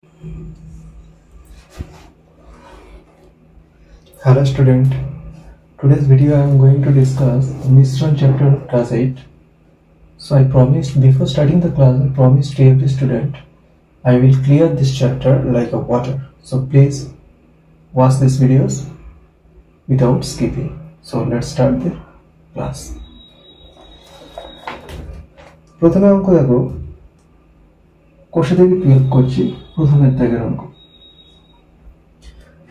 Hello student, today's video I am going to discuss Mishran chapter of class 8. So I promised before starting the class, I promised to every student I will clear this chapter like a water. So please watch these videos without skipping. So let's start the class. প্রথমে অঙ্ক দেখো, কোষে থেকে 12 করছি, প্রথমের দাগের অঙ্ক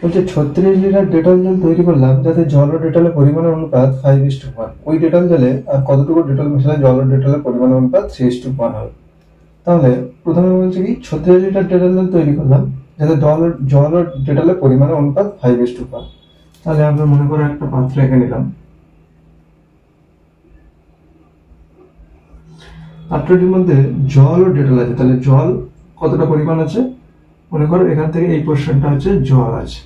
বলছে 36 লিটার ডেটল জল তৈরি করলাম যাতে জল ও ডেটলের পরিমাণের অনুপাত 5:1। ওই ডেটল জলে আর কতটুকু ডেটল মেশালে জল ও ডেটলের পরিমাণের অনুপাত 3:1 হবে। তাহলে প্রথমে বলছে কি 36 লিটার ডেটল জল তৈরি করলাম যাতে জল ও ডেটলের পরিমাণের অনুপাত 5:1। তাহলে আমরা মনে করো একটা পাত্র এঁকে নিলাম, পাত্রটির মধ্যে জল ও ডেটল আছে। তাহলে জল কতটা পরিমাণ আছে, মনে করো এখান থেকে এই পোর্শনটা হচ্ছে জল আছে,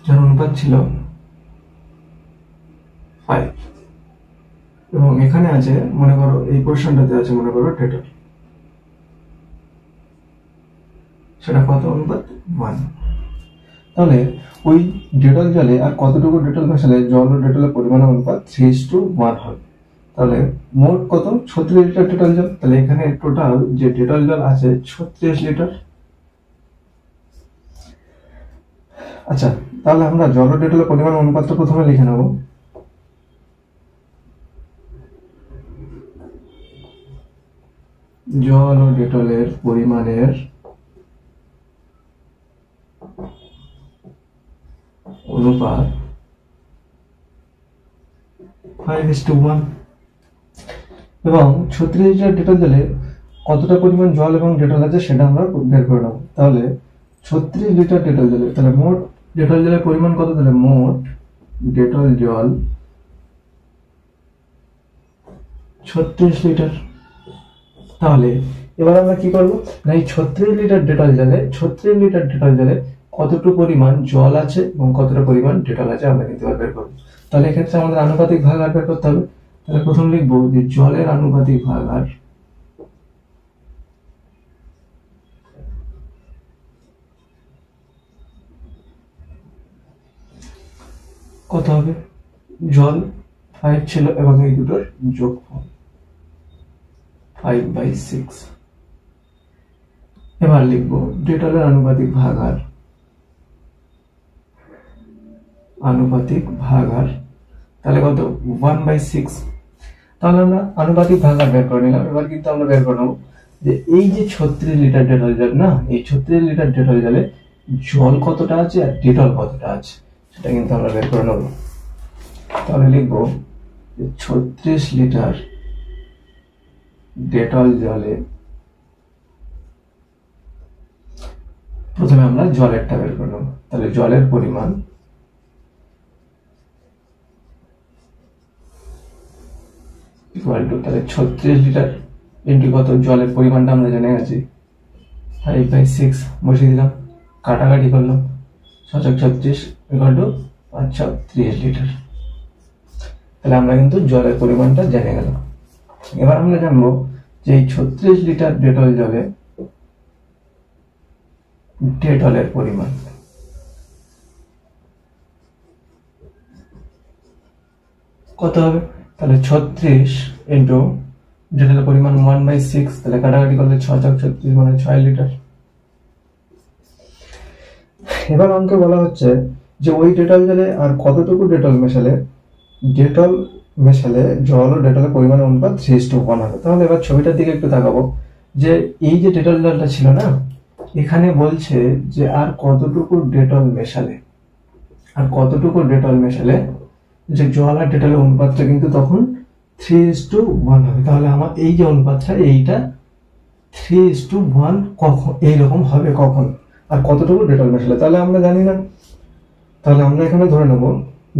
যার অনুপাত ছিল 5, এবং এখানে আছে মনে করো এই পোর্শনটাতে আছে মনে করো ডেটল, সেটা কত অনুপাত 1। তাহলে ওই ডেটল জলে আর কতটুকু ডেটল মেশালে জল ও ডেটলের পরিমাণের অনুপাত 3:1 হবে। তাহলে মোট কত 36 লিটার ডেটল জল। তাহলে এখানে টোটাল যে ডেটল জল আছে 36 লিটার। আচ্ছা, তাহলে আমরা জল ও ডেটলের পরিমাণ অনুপাতটা প্রথমে লিখে নেব। জল ও ডেটলের পরিমাণের অনুপাত 5:1, এবং 36 লিটার ডেটল জলে কতটা পরিমাণ জল এবং ডেটল আছে সেটা আমরা বের করে নেব। তাহলে 36 লিটার ডেটল জলে, তাহলে মোট ডেটল জলের পরিমাণ কত, তাহলে মোট ডেটল জল 36 লিটার। তাহলে এবার আমরা কি করব না, এই 36 লিটার ডেটল জলে কতটুকু পরিমাণ জল আছে এবং কতটা পরিমাণ ডেটল আছে আমরা কিন্তু বের করব। তাহলে এক্ষেত্রে আমাদের আনুপাতিক ভাগাহার বের করতে হবে। তাহলে প্রথম লিখবো যে জলের আনুপাতিক ভাগাহার কত হবে, জল 5 ছিল এবং এই দুটোর যোগফল 5/6। এবার লিখবো ডেটলের আনুপাতিক ভাগাহার তাহলে কত 1/6। তাহলে আমরা আনুপাতিক ভাগাহার বের করে নিলাম। এবার কিন্তু আমরা বের করে নেবো যে এই যে 36 লিটার ডেটল জল না, এই 36 লিটার ডেটল জলে জল কতটা আছে আর ডেটল কতটা আছে সেটা কিন্তু আমরা বের করে নেব। তাহলে লিখবো যে 36 লিটার ডেটল জলে, প্রথমে আমরা জলেরটা বের করে নেব। তাহলে জলের পরিমাণ ইকুয়াল টু, তাহলে 36 লিটার ইন্টু কত, জলের পরিমাণটা আমরা জেনে গেছি 5/6, বসিয়ে দিলাম, কাটাকাটি করলাম, 6×36 ইকুয়াল টু 5×30 লিটার। তাহলে আমরা কিন্তু জলের পরিমাণটা জেনে গেলাম। এবার আমরা জানবো যে এই 36 লিটার ডেটল জলে ডেটলের পরিমাণ কত হবে। তাহলে 36 ইন্টু ডেটলের পরিমাণ 1/6, তাহলে কাটাকাটি করলে 6×36 মানে 6 লিটার। এবার অঙ্কে বলা হচ্ছে যে ওই ডেটল জলে আর কতটুকু ডেটল মেশালে জল ও ডেটলের পরিমাণের অনুপাত 3:1 হবে। তাহলে এবার ছবিটার দিকে একটু তাকাবো যে এই যে ডেটল জলটা ছিল না, এখানে বলছে যে আর কতটুকু ডেটল মেশালে যে জল আর ডেটলের অনুপাতটা কিন্তু তখন 3:1 হবে। তাহলে আমার এই যে অনুপাতটা, এইটা 3:1 কখন এইরকম হবে, কখন আর কতটুকু ডেটল মেশালে। তাহলে আমরা জানি না, তাহলে আমরা এখানে ধরে নেব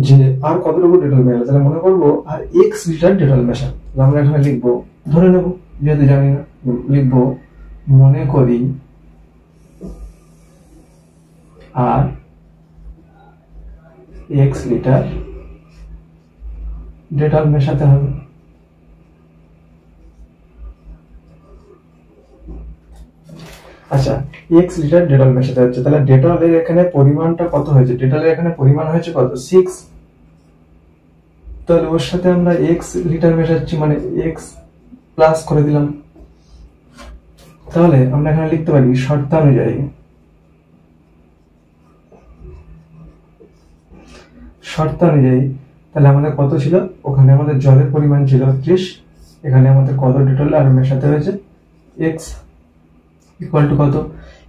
যে আর কতটুকু ডেটল মেশালে। তাহলে মনে করবো আর x লিটার ডেটল মেশাল। আমরা এখানে লিখবো, ধরে নেব যেহেতু জানি না, লিখবো মনে করি আর x লিটার ডেটল মেশাতে হবে। আচ্ছা, x লিটার ডেটল মেশাতে হচ্ছে, তাহলে ডেটলের এখানে পরিমাণটা কত হয়েছে? ডেটলের এখানে পরিমাণ হয়েছে কত? 6। তাহলে ওর সাথে আমরা x লিটার মেশাচ্ছি, মানে x প্লাস করে দিলাম। তাহলে আমরা এখানে লিখতে পারি শর্তানুযায়ী তাহলে আমাদের কত ছিল? ওখানে আমাদের জলের পরিমাণ ছিল 30, এখানে আমাদের কত ডেটল আর মেশাতে হয়েছে? x ইকুয়াল টু কত?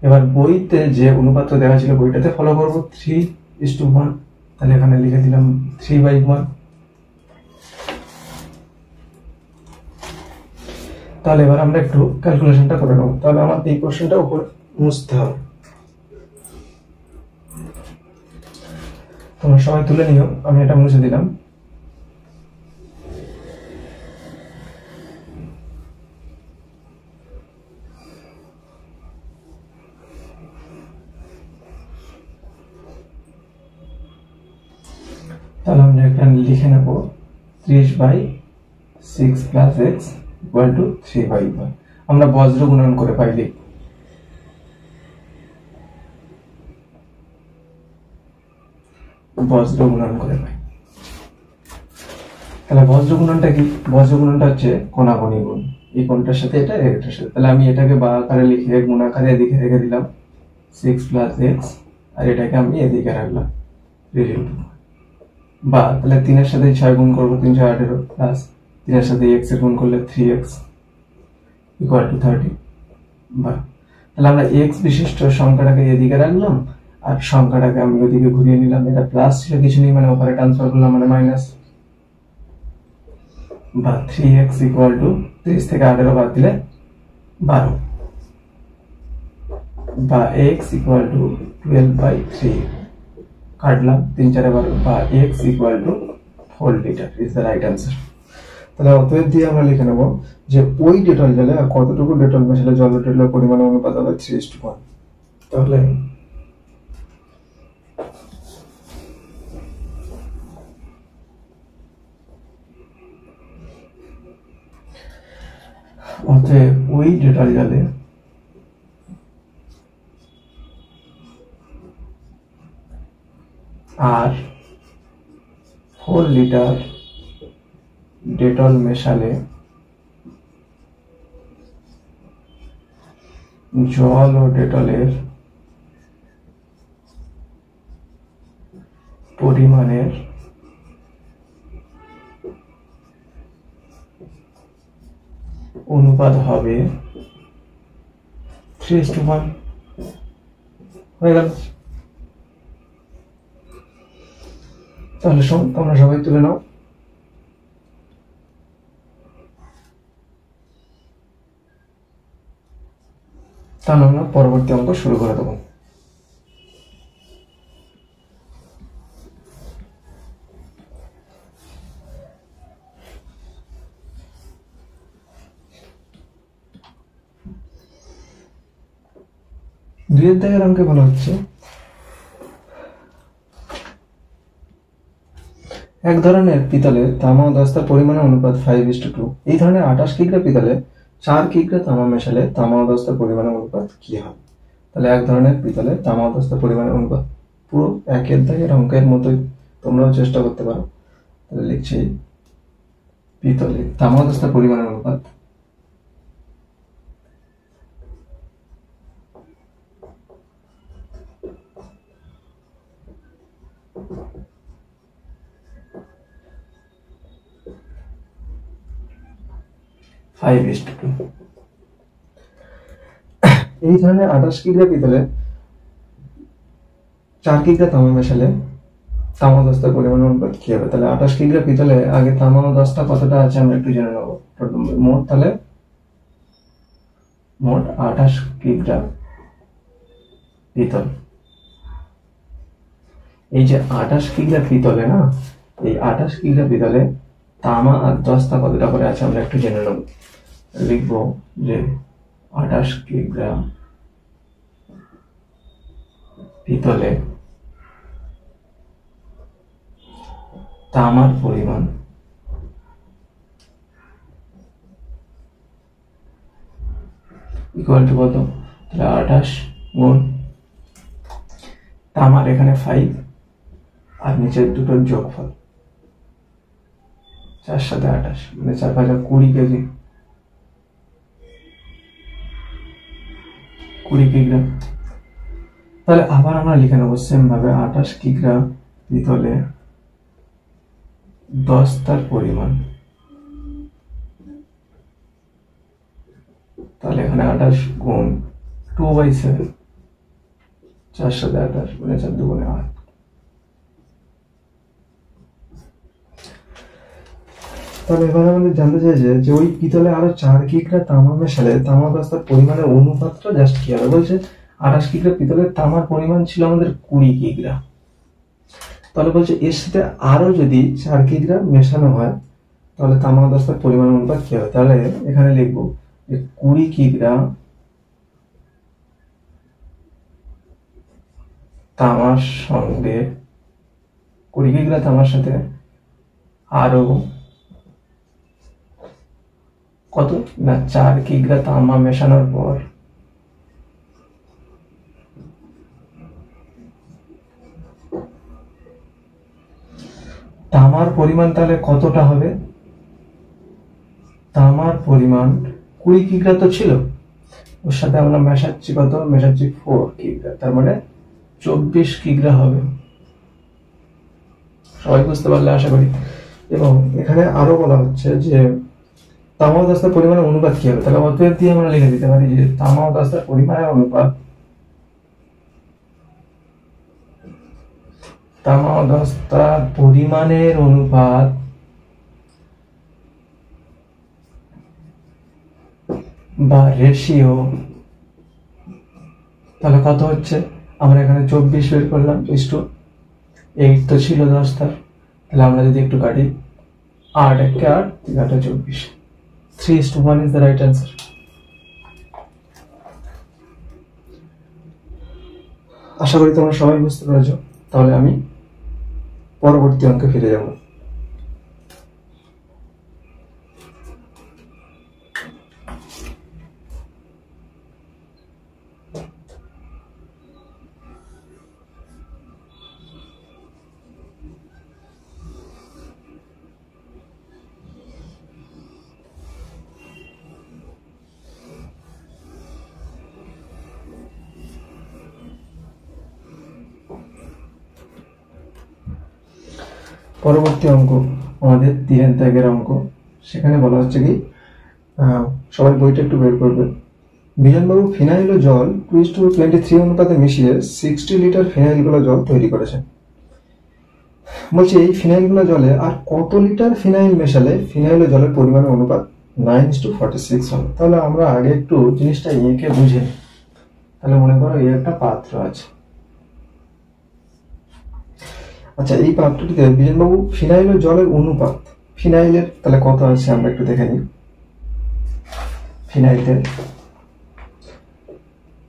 এবার বইতে যে অনুপাত্র দেওয়া ছিল বইটাতে ফলো করব 3:1, তাহলে এখানে লিখে দিলাম 3/1। তাহলে এবার আমরা একটু ক্যালকুলেশনটা করে নেব। তাহলে আমার এই কোশ্চেনটা উপর মুছতে হবে, তোমরা সবাই তুলে নিও, আমি এটা মুছে দিলাম। তাহলে আমরা এখানে লিখে নেব 30/6 প্লাস এক্স ইকুয়াল টু 3/1। আমরা বজ্র গুণন করে পাইলি, বজ্র গুণন করে পাই। তাহলে বজ্র গুণনটা কি? বজ্র গুণনটা হচ্ছে কোণাগুণী গুণ, এই কোণটার সাথে এটা এটার সাথে। তাহলে আমি এটাকে বা আকারে লিখে গুণ আকারে এদিকে রেখে দিলাম 6 প্লাস এক্স, আর এটাকে আমি এদিকে রাখলাম বা তাহলে 3 এর সাথে 6 গুণ করবো, 318 প্লাস 3 এর সাথে x এর গুণ করলে 3x ইকুয়াল টু 30। বা তাহলে আমরা x বিশিষ্ট সংখ্যাটাকে এদিকে রাখলাম আর সংখ্যাটাকে আমি ওদিকে ঘুরিয়ে নিলাম, এটা প্লাস ছিল কিছু নেই মানে ওপরে ট্রান্সফার করলাম মানে মাইনাস, বা 3x ইকুয়াল টু 30 থেকে 18 বাদ দিলে 12, বা x ইকুয়াল টু 12/3 কাটলাম 3 4 12, বা x equal to 4 litre is the right answer. তাহলে অতএব দিয়ে আমরা লিখে নেব যে ওই ডেটল জলে আর কতটুকু ডেটল মেশালে জল ডেটলের পরিমাণ অনুপাত হবে 3:1। তাহলে অতএব ওই ডেটল জলে আর 4 লিটার ডেটল মেশালে জল ও ডেটলের পরিমাণের অনুপাত হবে 3:1। হয়ে গেল। তাহলে তোমরা সবাই তুলে নাও। তাহলে আমরা পরবর্তী অঙ্ক শুরু করে দেবো। দুইয়ের দাগের অঙ্কে বলা হচ্ছে এক ধরনের পিতলে তামা ও দস্তার পরিমাণের অনুপাত 5:2। এই ধরনের 28 কিগ্রা পিতলে 4 কিগ্রা তামা মেশালে তামা ও দস্তার পরিমাণের অনুপাত কি হবে? তাহলে এক ধরনের পিতলে তামা ও দস্তার পরিমাণের অনুপাত পুরো একের দাগের অঙ্কের মতোই, তোমরাও চেষ্টা করতে পারো। তাহলে লিখছি পিতলে তামা ও দস্তার পরিমাণের অনুপাত 5:2। এই ধরনের 28 কিগ্রা পিতলে 4 কিগ্রা তামা মেশালে তামা দস্তার পরিমাণ অনুপাত কি হবে? তাহলে 28 কিগ্রা পিতলে আগে তামা ও দস্তা কতটা আছে আমরা একটু জেনে নেবো। মোট তাহলে মোট 28 কিগ্রা পিতল। এই যে 28 কিগ্রা পিতলে না, এই 28 কিগ্রা পিতলে তামা আর দস্তা কতটা করে আছে আমরা একটু জেনে নেব। লিখবো যে 28 কিগ্রা পিতলে তামার পরিমাণ ইকুয়াল টু কত? তাহলে 28 গুণ তামার এখানে 5 আর নিচের দুটোর যোগফল 4 সাথে 28 মানে 4 5 20 কেজি 20 কিগ্রা। তাহলে আবার আমরা লিখে নেবো সেম ভাবে 28 কিগ্রা পিতলে 10 তার পরিমাণ। তাহলে এখানে 28 গুণ 2/7 4 সাথে 28 মানে 4 দুগুণে 8। তাহলে এবার আমাদের জানতে চাইছে যে ওই পিতলে আরো 4 কিগ্রা তামা মেশালে তামা দস্তার পরিমাণের অনুপাতটা জাস্ট কি হবে। বলছে 28 কিগ্রা পিতলের তামার পরিমাণ ছিল আমাদের 20 কিগ্রা। তাহলে বলছে এর সাথে আরো যদি 4 কিগ্রা মেশানো হয় তাহলে তামা দস্তার পরিমাণ অনুপাত কি হবে। তাহলে এখানে লিখবো যে 20 কিগ্রা তামার সঙ্গে 20 কিগ্রা তামার সাথে আরো কত না 4 কিগ্রা তামা মেশানোর পর তামার পরিমাণ তাহলে কতটা হবে। তামার পরিমাণ 20 কিগ্রা তো ছিল, ওর সাথে আমরা মেশাচ্ছি কত, মেশাচ্ছি 4 কিগ্রা, তার মানে 24 কিগ্রা হবে। সবাই বুঝতে পারলে আশা করি। এবং এখানে আরো বলা হচ্ছে যে তামা ও দস্তার পরিমাণের অনুপাত কি হবে। তাহলে অতএব দিয়ে আমরা লিখে দিতে পারি যে তামা ও দস্তার পরিমাণের অনুপাত, তামা ও দস্তার পরিমাণের অনুপাত বা রেশিও। তাহলে কত হচ্ছে, আমরা এখানে 24 বের করলাম, 8 তো ছিল দস্তার, তাহলে আমরা যদি একটু কাটি 8 একে 8 3 8 24, 3:1 is the right answer. আশা করি তোমরা সবাই বুঝতে পেরেছো। তাহলে আমি পরবর্তী অঙ্কে ফিরে যাব। পরবর্তী অঙ্ক আমাদের 3 দাগের অঙ্ক। সেখানে বলা হচ্ছে কি, সবাই বইটা একটু বের করবে। বিজনবাবু ফিনাইল ও জল 2:23 অনুপাতে মিশিয়ে 60 লিটার ফিনাইল গুলো জল তৈরি করেছেন। বলছি এই ফিনাইল গুলো জলে আর কত লিটার ফিনাইল মেশালে ফিনাইল ও জলের পরিমাণের অনুপাত 9:46 হবে। তাহলে আমরা আগে একটু জিনিসটা এঁকে বুঝে নিই। তাহলে মনে করো এই একটা পাত্র আছে। আচ্ছা, এই পাত্রটিতে বিজনবাবু ফিনাইল ও জলের অনুপাত, ফিনাইলের তাহলে কত আছে আমরা একটু দেখে নিই। ফিনাইলের,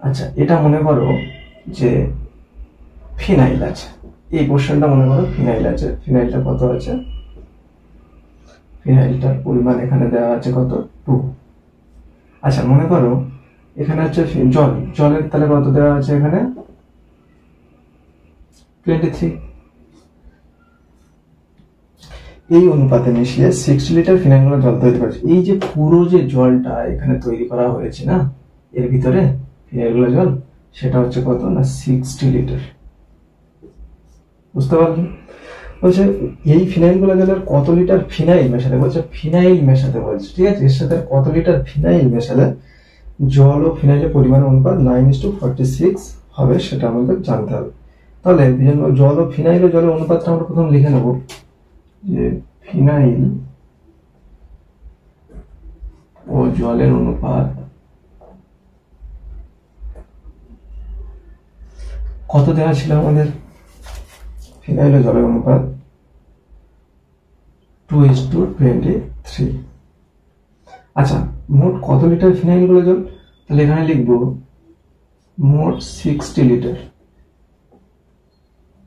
আচ্ছা এটা মনে করো যে ফিনাইল আছে, এই পোর্শনটা মনে করো ফিনাইল আছে। ফিনাইলটা কত আছে, ফিনাইলটার পরিমাণ এখানে দেওয়া আছে কত, 2। আচ্ছা মনে করো এখানে হচ্ছে জল, জলের তাহলে কত দেওয়া আছে এখানে, 23। এই অনুপাতে মিশিয়ে 60 লিটার ফিনাইল গুলো জল তৈরি করেছে। এই যে পুরো যে জলটা এখানে তৈরি করা হয়েছে না এর ভিতরে ফিনাইল গুলো জল, সেটা হচ্ছে কত না 60 লিটার। বুঝতে পারলেন। বলছে এই ফিনাইল গুলো জলের কত লিটার ফিনাইল মেশালে, বলছে ফিনাইল মেশাতে বলছে, ঠিক আছে। এর সাথে কত লিটার ফিনাইল মেশালে জল ও ফিনাইলের পরিমাণ অনুপাত 9:46 হবে, সেটা আমাদের জানতে হবে। তাহলে জল ও ফিনাইল ও জলের অনুপাতটা আমরা প্রথম লিখে নেব যে ফিনাইল ও জলের অনুপাত কত দেওয়া ছিল আমাদের, ফিনাইল ও জলের অনুপাত 2:23। আচ্ছা মোট কত লিটার ফিনাইল গুলো জল, তাহলে এখানে লিখবো মোট 60 লিটার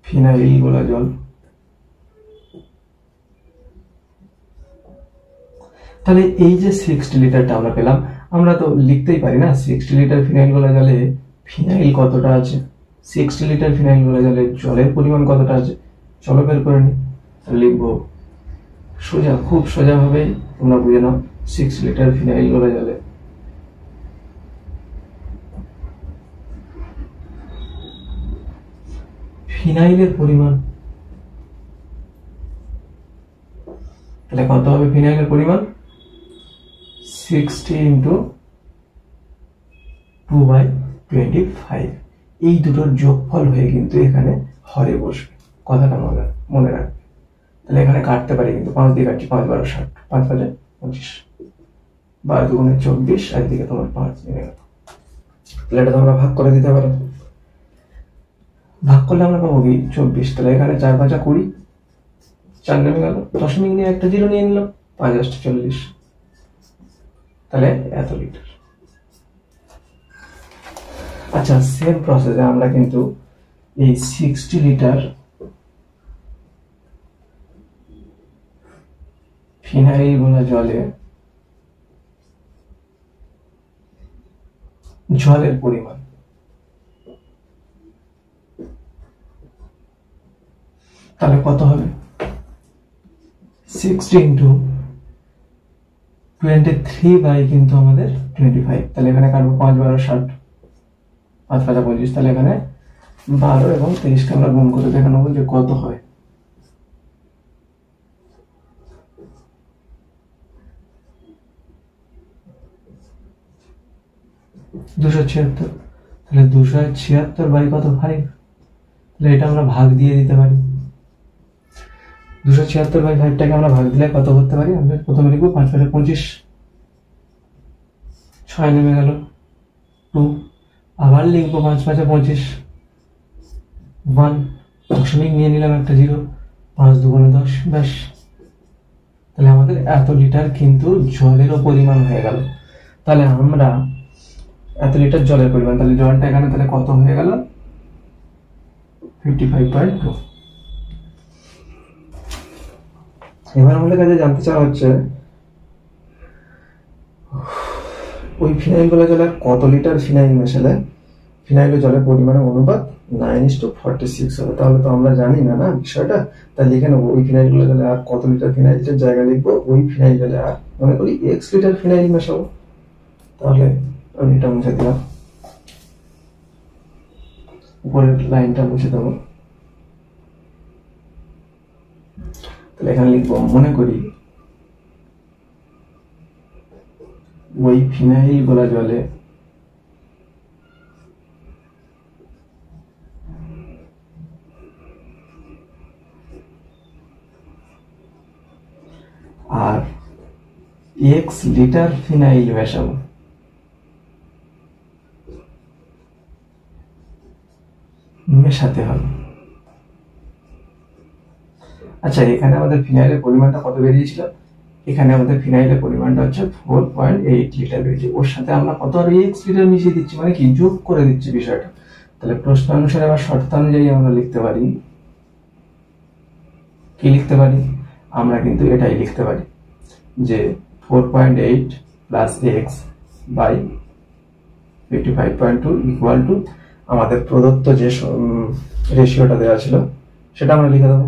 ফিনাইল গুলো জল। তাহলে এই যে 60 লিটারটা আমরা পেলাম, আমরা তো লিখতেই পারি না 60 লিটার ফিনাইল গোলা জলে ফিনাইল কতটা আছে, 60 লিটার ফিনাইল গোলা জলে জলের পরিমাণ কতটা আছে, চলো বের করে নিই। লিখবো সোজা, খুব সোজা ভাবে তোমরা বুঝে নাও, 6 লিটার ফিনাইল গোলা জলে ফিনাইলের পরিমাণ, তাহলে কত হবে ফিনাইলের পরিমাণ, 60 ইন্টু 2/25। এই দুটোর যোগফল হয়ে কিন্তু এখানে হরে বসবে, কথাটা মনে রাখবে। তাহলে এখানে কাটতে পারি, কিন্তু 5 দিয়ে কাটছি, 5 12 60, 5 5 25, 12 দুগুণে 24, আর দিকে তোমার 5 মিলে গেল। তাহলে এটা তোমরা ভাগ করে দিতে পারো, ভাগ করলে আমরা পাবো কি 24। তাহলে এখানে 4 5 20, 4 নেমে গেল, দশমিক নিয়ে একটা জিরো নিয়ে নিলাম, 5 8 40, তাহলে এত লিটার। আচ্ছা, সেম প্রসেসে আমরা কিন্তু এই 60 লিটার ফিনাইল গোলা জলের পরিমাণ, তাহলে কত হবে, 60 ইন্টু 23 বাই কিন্তু আমাদের 25। তাহলে এখানে কাটবো 5 12 60, 5 5 25, তাহলে এখানে 12 এবং 23কে আমরা গুণ করে দেখে নেবো যে কত হয়। 276, তাহলে 276 বাই কত 5, তাহলে এটা আমরা ভাগ দিয়ে দিতে পারি। 276 বাই 5টাকে আমরা ভাগ দিলে কত করতে পারি, আমরা প্রথমে লিখবো 5 5 25, 6 নেমে গেল 2, আবার লিখবো 5 5 25, 1 দশমিক নিয়ে নিলাম একটা জিরো, 5 দুগুণে 10, ব্যাস। তাহলে আমাদের এত লিটার কিন্তু জলেরও পরিমাণ হয়ে গেল। তাহলে আমরা এত লিটার জলের পরিমাণ, তাহলে জলটা এখানে তাহলে কত হয়ে গেল, 55.2। এবার আমাদের কাছে জানতে চাওয়া হচ্ছে ওই ফিনাইল গোলা জলে কত লিটার ফিনাইল মেশালে ফিনাইল জলের পরিমাণের অনুপাত 9:46 হবে। তাহলে তো আমরা জানি না না বিষয়টা, তাই লিখে নেবো ওই ফিনাইল গোলা জলে আর কত লিটার ফিনাইলের জায়গায় লিখবো ওই ফিনাইল জলে আর মনে করি x লিটার ফিনাইল মেশাবো। তাহলে আমি এটা মুছে দিলাম, উপরের লাইনটা মুছে দেবো। তাহলে এখানে লিখবো মনে করি ওই ফিনাইল গোলা জলে আর x লিটার ফিনাইল মেশাবো। মেশাতে হবে। আচ্ছা, এখানে আমাদের ফিনাইলের পরিমাণটা কত বেরিয়েছিল, এখানে আমাদের ফিনাইলের পরিমাণটা হচ্ছে 4.8 লিটার বেরিয়েছে। ওর সাথে আমরা কত আর x লিটার মিশিয়ে দিচ্ছি, মানে কি যোগ করে দিচ্ছি বিষয়টা। তাহলে প্রশ্ন অনুসারে বা শর্ত অনুযায়ী আমরা লিখতে পারি, কি লিখতে পারি, আমরা কিন্তু এটাই লিখতে পারি যে 4.8 plus x by 55.2 equal to আমাদের প্রদত্ত যে রেশিওটা দেওয়া ছিল সেটা আমরা লিখে দেবো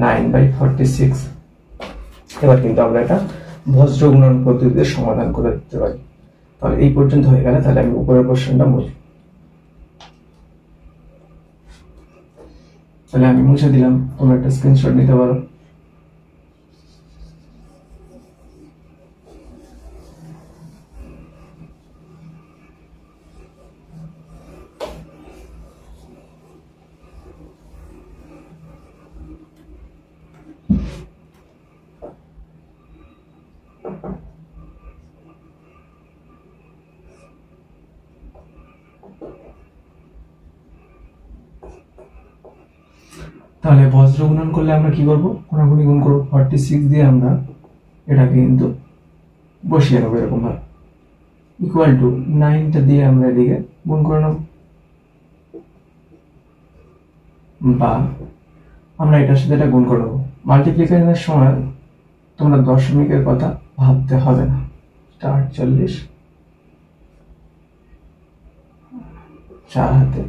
9/46। এবার কিন্তু আমরা এটা বজ্র গুণন পদ্ধতিতে সমাধান করে দিতে পারি। তাহলে এই পর্যন্ত হয়ে গেলে তাহলে আমি উপরের কোশ্চেনটা মুছি, তাহলে আমি মুছে দিলাম, তোমরা একটা স্ক্রিনশট নিতে পারো। তাহলে বজ্র গুণন করলে আমরা কি করবো, কোনাকুনি গুণ করবো, 46 দিয়ে আমরা এটাকে কিন্তু বসিয়ে নেবো এরকম ভাবে, ইকুয়াল টু 9টা দিয়ে আমরা এদিকে গুণ করে নেবো, বা আমরা এটার সাথে এটা গুণ করে নেবো। মাল্টিপ্লিকেশনের সময় তোমরা দশমিকের কথা ভাবতে হবে না, 48 4 হাতে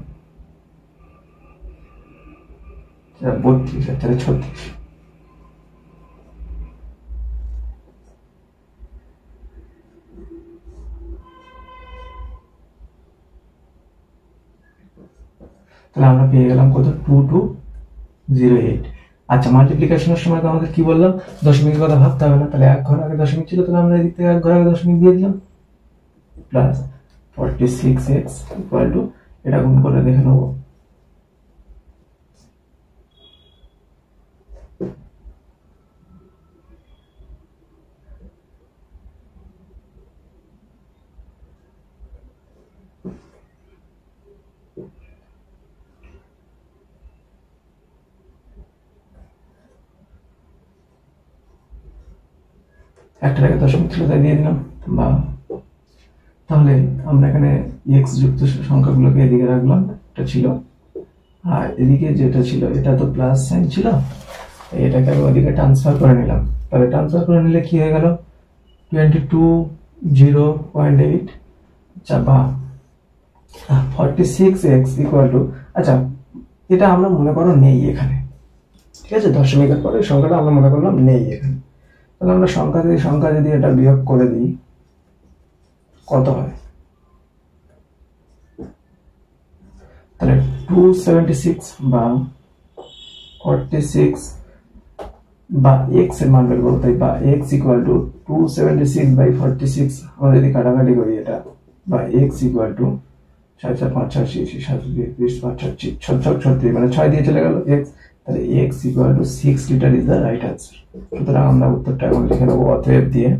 32 আর 36। তাহলে আমরা পেয়ে গেলাম কত 2208। আচ্ছা, মাল্টিপ্লিকেশনের সময় তো আমাদের কি বললাম, দশমিকের কথা ভাবতে হবে না, তাহলে এক ঘর আগে দশমিক ছিল, তাহলে আমরা এদিক থেকে এক ঘর আগে দশমিক দিয়ে দিলাম, প্লাস 46x ইকুয়াল টু, এটা গুণ করে দেখে নেবো, একটার আগে দশমিক ছিল তাই দিয়ে দিলাম, বা তাহলে আমরা এখানে এক্স যুক্ত সংখ্যাগুলোকে এদিকে রাখলাম, এটা ছিল, আর এদিকে যেটা ছিল এটা তো প্লাস সাইন ছিল, এটাকে আমি ওদিকে ট্রান্সফার করে নিলাম। তাহলে ট্রান্সফার করে নিলে কি হয়ে গেল, 22.0.8, আচ্ছা, বা 46x ইকুয়াল টু, আচ্ছা এটা আমরা মনে করো নেই এখানে, ঠিক আছে, দশমিকের পরে সংখ্যাটা আমরা মনে করলাম নেই এখানে। তাহলে আমরা সংখ্যা যদি এটা বিয়োগ করে দিই কত হয়, তাহলে 276 বা 46 বা x এর মান বের করবো, তাই বা x ইকুয়াল টু 276/46, আমরা যদি কাটাকাটি করি এটা, বা x ইকুয়াল টু 4 4 5 6 7 20 5 36, মানে 6 দিয়ে চলে গেল x, তাহলে x equal to 6 litre is the right answer. সুতরাং আমরা উত্তরটা এখন লিখে নেবো অতএব দিয়ে,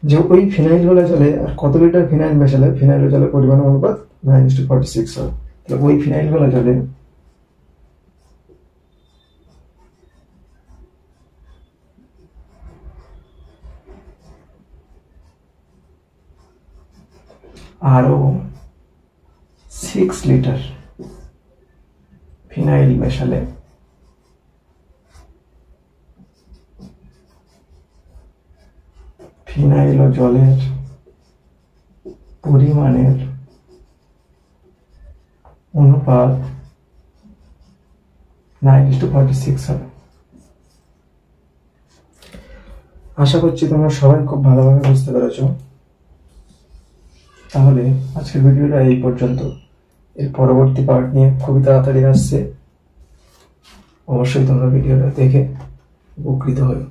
যে ওই ফিনাইল গুলো চলে আর কত লিটার ফিনাইল মেশালে ফিনাইল জলের পরিমাণ অনুপাত 9:46 হয়, তাহলে ওই ফিনাইল গুলো চলে আরো 6 লিটার ফিনাইল মেশালে ফিনাইল ও জলের পরিমাণের অনুপাত 9:46 হবে। আশা করছি তোমরা সবাই খুব ভালোভাবে বুঝতে পেরেছো। তাহলে আজকের ভিডিওটা এই পর্যন্ত, এর পরবর্তী পার্ট নিয়ে খুবই তাড়াতাড়ি আসছে, অবশ্যই তোমরা ভিডিওটা দেখে উপকৃত হও।